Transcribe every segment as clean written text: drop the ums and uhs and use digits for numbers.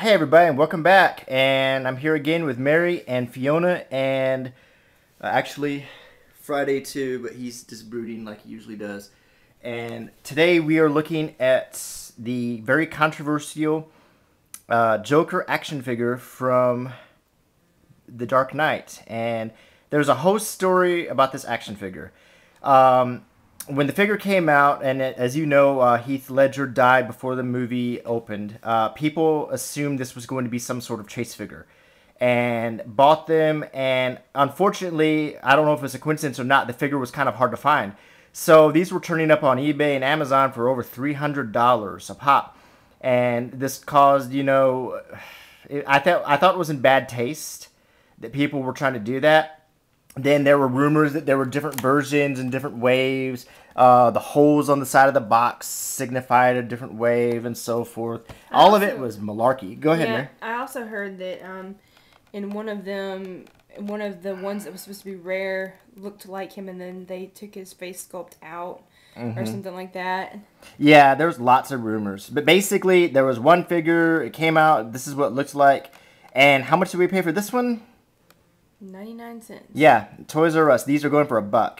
Hey everybody, and welcome back. And I'm here again with Mary and Fiona, and actually Friday too, but he's just brooding like he usually does. And today we are looking at the very controversial Joker action figure from The Dark Knight. And there's a whole story about this action figure. When the figure came out, and as you know, Heath Ledger died before the movie opened, people assumed this was going to be some sort of chase figure and bought them. And unfortunately, I don't know if it's a coincidence or not, the figure was kind of hard to find. So these were turning up on eBay and Amazon for over $300 a pop. And this caused, I thought it was in bad taste that people were trying to do that. Then there were rumors that there were different versions and different waves. The holes on the side of the box signified a different wave and so forth. All of it was malarkey. Go ahead, Mary. I also heard that in one of them, one of the ones that was supposed to be rare looked like him, and then they took his face sculpt out or something like that. Yeah, there's lots of rumors. But basically, there was one figure. It came out. This is what it looks like. And how much did we pay for this one? 99 cents. Yeah, Toys R Us. These are going for $1.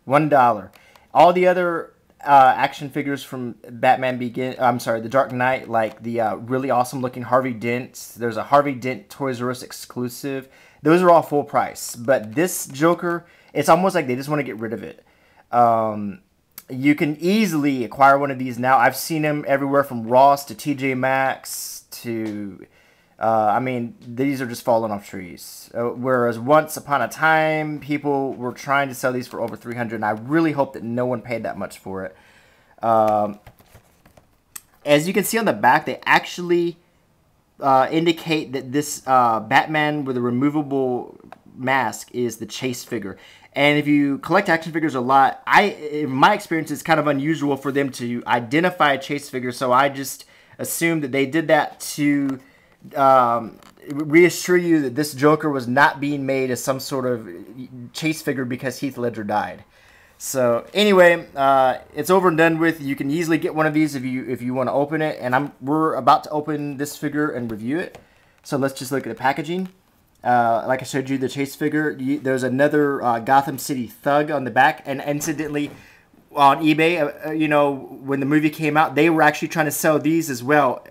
$1. All the other action figures from The Dark Knight, like the really awesome looking Harvey Dent. There's a Harvey Dent Toys R Us exclusive. Those are all full price. But this Joker, it's almost like they just want to get rid of it. You can easily acquire one of these now. I've seen them everywhere from Ross to TJ Maxx to... these are just falling off trees. Whereas once upon a time, people were trying to sell these for over $300, and I really hope that no one paid that much for it. As you can see on the back, they actually indicate that this Batman with a removable mask is the chase figure. And if you collect action figures a lot, in my experience, it's kind of unusual for them to identify a chase figure, so I just assumed that they did that to... reassure you that this Joker was not being made as some sort of chase figure because Heath Ledger died. So anyway, it's over and done with. You can easily get one of these if you want to open it, and we're about to open this figure and review it. So let's just look at the packaging. Like I showed you, the chase figure. There's another Gotham City thug on the back, and incidentally, on eBay, when the movie came out, they were actually trying to sell these as well,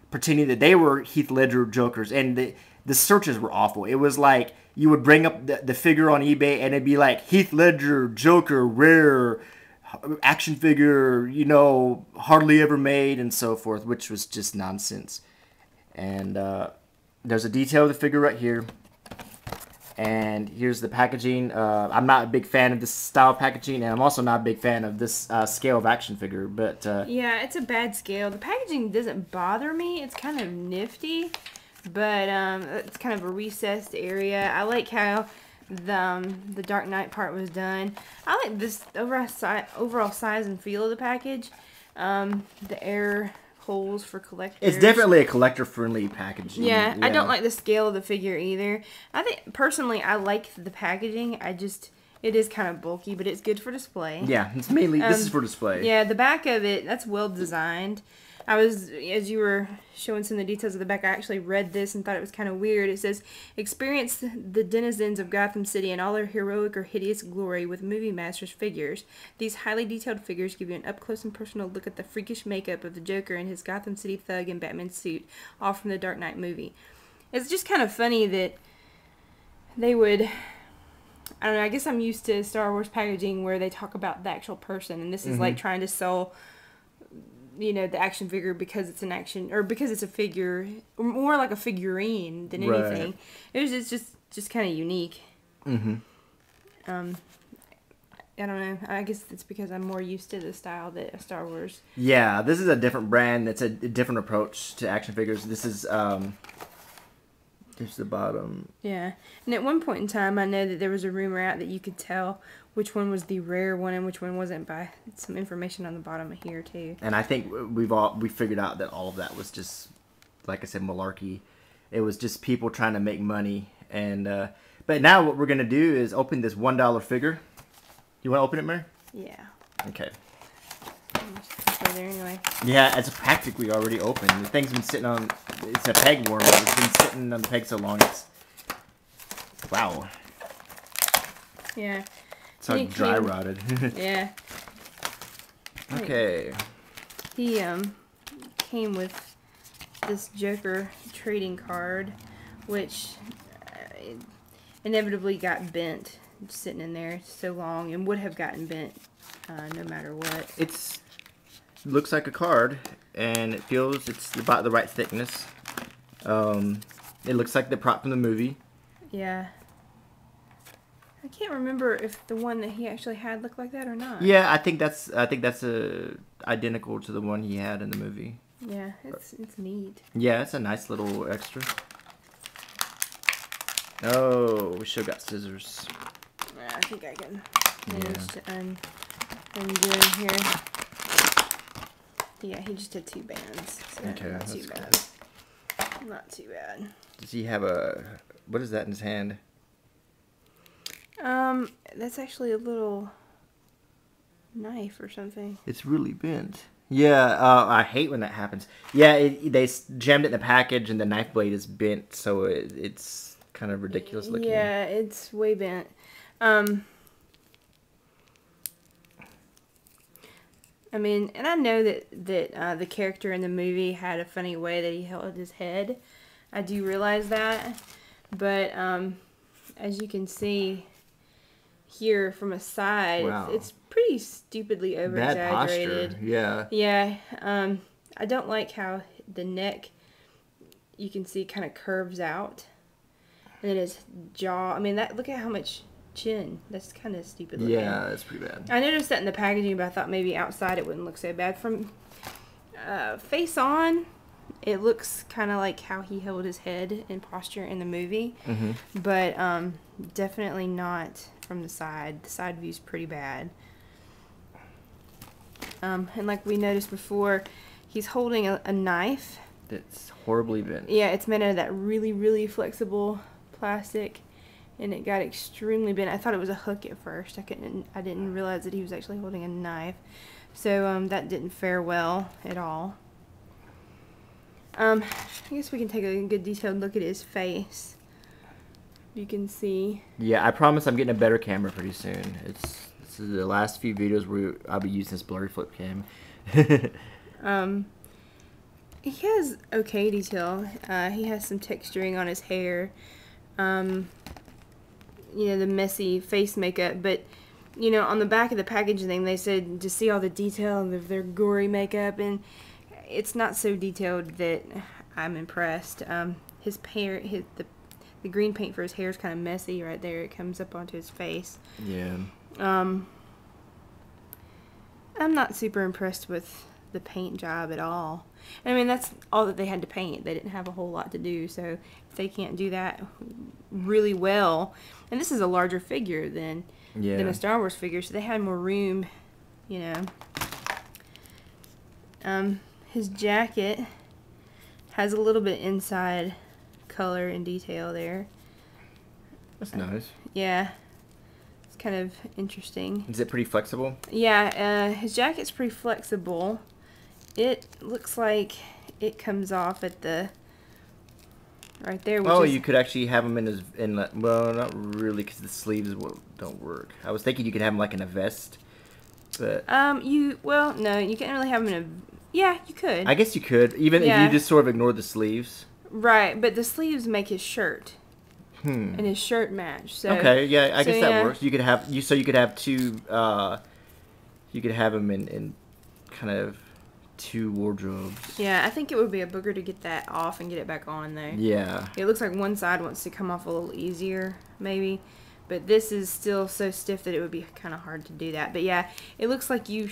pretending that they were Heath Ledger Jokers, and the searches were awful. It was like you would bring up the figure on eBay, and it'd be like Heath Ledger Joker rare action figure, hardly ever made, and so forth, which was just nonsense. And there's a detail of the figure right here, and here's the packaging. I'm not a big fan of this style of packaging, and I'm also not a big fan of this scale of action figure. But yeah, it's a bad scale. The packaging doesn't bother me. It's kind of nifty, but it's kind of a recessed area. I like how the Dark Knight part was done. I like this overall size and feel of the package. The air holes for collectors. It's definitely a collector-friendly packaging. Yeah, I don't like the scale of the figure either. I think, personally, I like the packaging. It is kind of bulky, but it's good for display. Yeah, it's mainly, this is for display. Yeah, the back of it, that's well designed. As you were showing some of the details of the back, I actually read this and thought it was kind of weird. It says, experience the denizens of Gotham City in all their heroic or hideous glory with Movie Masters figures. These highly detailed figures give you an up-close and personal look at the freakish makeup of the Joker in his Gotham City thug and Batman suit, all from the Dark Knight movie. It's just kind of funny that they would... I don't know, I guess I'm used to Star Wars packaging where they talk about the actual person, and this is like trying to sell... the action figure because it's an action, or because it's a figure, or more like a figurine than anything. Right. It's just kind of unique. I don't know. I guess it's because I'm more used to the style that Star Wars. Yeah, this is a different brand. That's a different approach to action figures. This is here's the bottom. Yeah, and at one point in time, I know that there was a rumor out that you could tell which one was the rare one and which one wasn't by some information on the bottom of here too. And I think we figured out that all of that was just, like I said, malarkey. It was just people trying to make money. And but now what we're gonna do is open this $1 figure. You want to open it, Mary? Yeah. Okay. The there anyway. Yeah, it's practically already open. The thing's been sitting on. It's a peg warmer. It's been sitting on the peg so long. It's wow. Yeah. It's all dry rotted. Yeah. Okay. He came with this Joker trading card, which inevitably got bent sitting in there so long, and would have gotten bent no matter what. It's looks like a card, and it feels it's about the right thickness. It looks like the prop from the movie. Yeah. I can't remember if the one that he actually had looked like that or not. Yeah, I think that's identical to the one he had in the movie. Yeah, it's neat. Yeah, it's a nice little extra. Oh, we still got scissors. I think I can manage to undo him here. Yeah, he just did 2 bands. So okay, not that's too bad. Cool. Not too bad. Does he have a... What is that in his hand? That's actually a little knife or something. It's really bent. Yeah, I hate when that happens. Yeah, they jammed it in the package and the knife blade is bent, so it's kind of ridiculous looking. Yeah, it's way bent. I mean, and I know that the character in the movie had a funny way that he held his head. I do realize that, but as you can see here from a side, wow. it's pretty stupidly over exaggerated. Bad posture. Yeah. Yeah. I don't like how the neck, you can see, kind of curves out, and then his jaw. I mean, look at how much chin. That's kind of stupid looking. Yeah, that's pretty bad. I noticed that in the packaging, but I thought maybe outside it wouldn't look so bad. From face on, it looks kind of like how he held his head in posture in the movie, but definitely not from the side. The side view's pretty bad. And like we noticed before, he's holding a knife. That's horribly bent. Yeah, it's made out of that really, really flexible plastic, and it got extremely bent. I thought it was a hook at first. I didn't realize that he was actually holding a knife. So that didn't fare well at all. I guess we can take a good detailed look at his face. You can see. Yeah, I promise I'm getting a better camera pretty soon. This is the last few videos where I'll be using this blurry flip cam. He has okay detail. He has some texturing on his hair. You know, the messy face makeup, but you know, on the back of the packaging they said to see all the detail of their gory makeup, and it's not so detailed that I'm impressed. His hair, the green paint for his hair is kind of messy right there. It comes up onto his face. Yeah. I'm not super impressed with the paint job at all. I mean, that's all that they had to paint. They didn't have a whole lot to do, so if they can't do that really well, and this is a larger figure than a Star Wars figure, so they had more room, you know. His jacket has a little bit inside color and detail there. That's nice. Yeah. It's kind of interesting. Is it pretty flexible? Yeah, his jacket's pretty flexible. It looks like it comes off at the right there. Which you could actually have him well, not really, because the sleeves don't work. I was thinking you could have him like in a vest, but no, you can't really have him in a. Yeah, you could. I guess you could, even if you just sort of ignore the sleeves. Right, but the sleeves make his shirt. And his shirt match. So okay, yeah, I guess that works. You could have two. You could have him in kind of two wardrobes. Yeah, I think it would be a booger to get that off and get it back on there. Yeah. It looks like one side wants to come off a little easier, maybe. But this is still so stiff that it would be kind of hard to do that. But yeah, it looks like you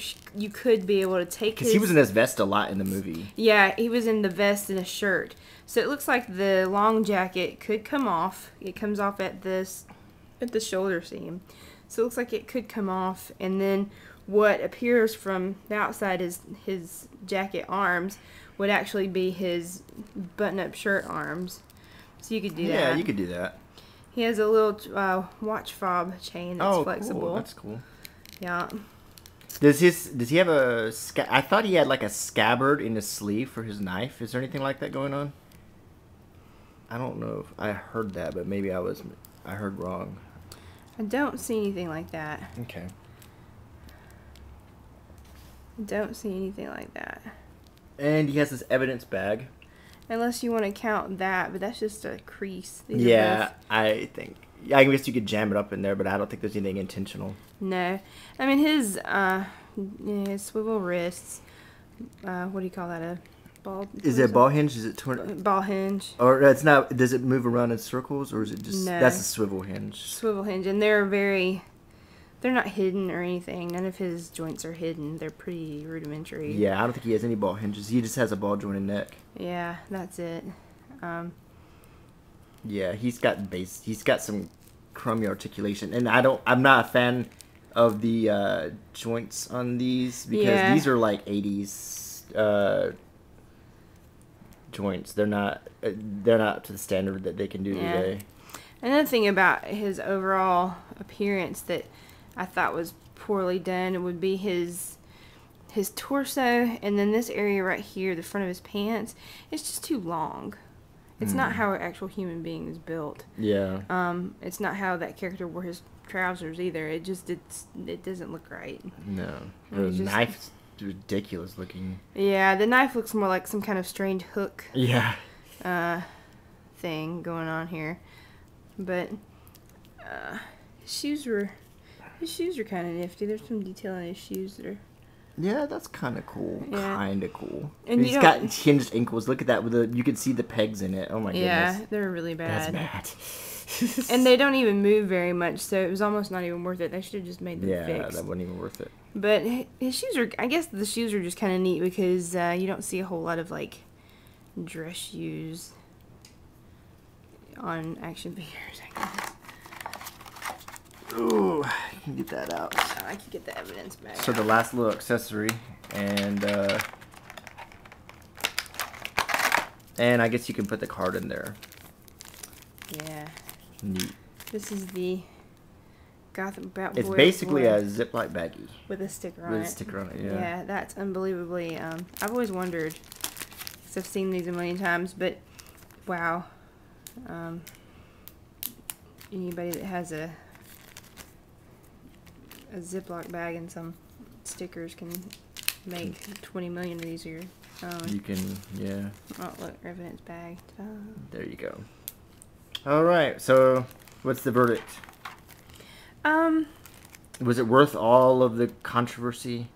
could be able to take his... Because he was in his vest a lot in the movie. Yeah, he was in the vest and a shirt. So it looks like the long jacket could come off. It comes off at the shoulder seam. So it looks like it could come off, and then what appears from the outside is his jacket arms would actually be his button-up shirt arms. So you could do that. Yeah, you could do that. He has a little watch fob chain that's flexible. Cool. That's cool. Yeah. Does he have a I thought he had like a scabbard in his sleeve for his knife. Is there anything like that going on? I don't know if I heard that, but maybe I heard wrong. I don't see anything like that. Okay. I don't see anything like that. And he has this evidence bag. Unless you want to count that, but that's just a crease. Yeah, I guess you could jam it up in there, but I don't think there's anything intentional. No. I mean, his swivel wrists, what do you call that, a ball? Is it a ball hinge? Is it ball hinge. Or it's not, does it move around in circles, or is it just, no. That's a swivel hinge. Swivel hinge, and they're not hidden or anything. None of his joints are hidden. They're pretty rudimentary. Yeah, I don't think he has any ball hinges. He just has a ball jointed neck. Yeah, that's it. Yeah, he's got some crummy articulation, and I'm not a fan of the joints on these because these are like 80s joints. They're not up to the standard that they can do today. Another thing about his overall appearance that I thought was poorly done would be his torso, and then this area right here, the front of his pants. It's just too long. It's not how an actual human being is built. Yeah. It's not how that character wore his trousers either. It doesn't look right. No. The knife's ridiculous looking. Yeah, the knife looks more like some kind of strange hook. Yeah. Thing going on here, but his shoes are kind of nifty. There's some detail in his shoes that are. Yeah, that's kind of cool. Yeah. Kind of cool. And he's got hinged ankles. Look at that. You can see the pegs in it. Oh my goodness. Yeah, they're really bad. That's bad. And they don't even move very much, so it was almost not even worth it. They should have just made them fixed. Yeah, that wasn't even worth it. But his shoes are, I guess the shoes are just kind of neat because you don't see a whole lot of like dress shoes on action figures, I guess. Ooh, you can get that out. I can get the evidence back. So the last little accessory, and I guess you can put the card in there. Yeah. Neat. This is the Gotham Batboy. It's basically a Ziploc baggie. With a sticker on it. With a sticker on it, yeah. Yeah, that's unbelievably, I've always wondered, because I've seen these a million times, but wow. Anybody that has a Ziploc bag and some stickers can make 20 million of these of your own. You can, yeah. Oh, look, evidence bag. There you go. All right, so what's the verdict? Was it worth all of the controversy?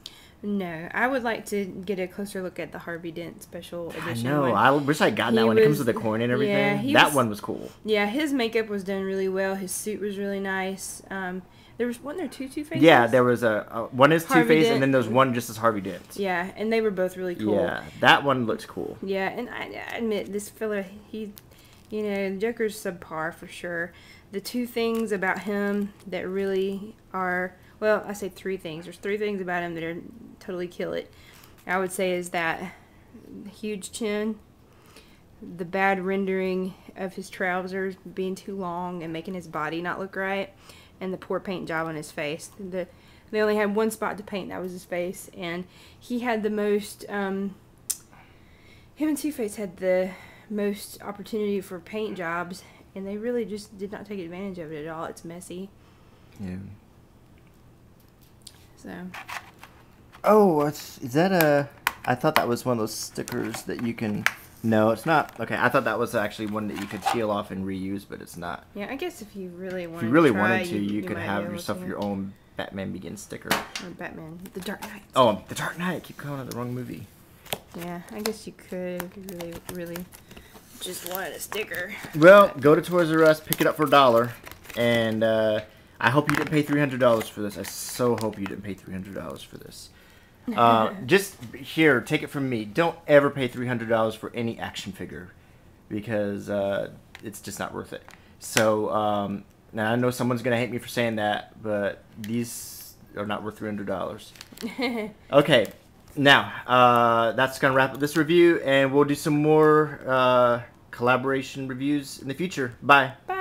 No, I would like to get a closer look at the Harvey Dent special edition. I know. one. I wish I got that one. It comes with the coin and everything. Yeah, that one was cool. Yeah, his makeup was done really well. His suit was really nice. Wasn't there two Two-Faces? Yeah, there was one is Two-Face, and then there's Dent. one just as Harvey Dent. Yeah, and they were both really cool. Yeah, that one looks cool. Yeah, and I admit this fella, the Joker's subpar for sure. The two things about him that really are, well, I say three things. There's three things about him that are totally kill it. I would say is that huge chin, the bad rendering of his trousers being too long and making his body not look right, and the poor paint job on his face. They only had one spot to paint, that was his face, and he had the most, him and Two-Face had the most opportunity for paint jobs, and they really just did not take advantage of it at all. It's messy. Yeah. So. Oh, is that I thought that was one of those stickers that you can... No, it's not. Okay, I thought that was actually one that you could peel off and reuse, but it's not. Yeah, I guess if you really wanted If you really to try, wanted to, you could might have be able yourself to. your own Batman Begins sticker. Or Batman, The Dark Knight. Oh, The Dark Knight. I keep calling it the wrong movie. Yeah, I guess you could if you really, really just wanted a sticker. Well, go to Toys R Us, pick it up for $1, and I hope you didn't pay $300 for this. I so hope you didn't pay $300 for this. Just here, take it from me. Don't ever pay $300 for any action figure because it's just not worth it. So now I know someone's gonna hate me for saying that, but these are not worth $300. Okay, now that's gonna wrap up this review, and we'll do some more collaboration reviews in the future. Bye. Bye.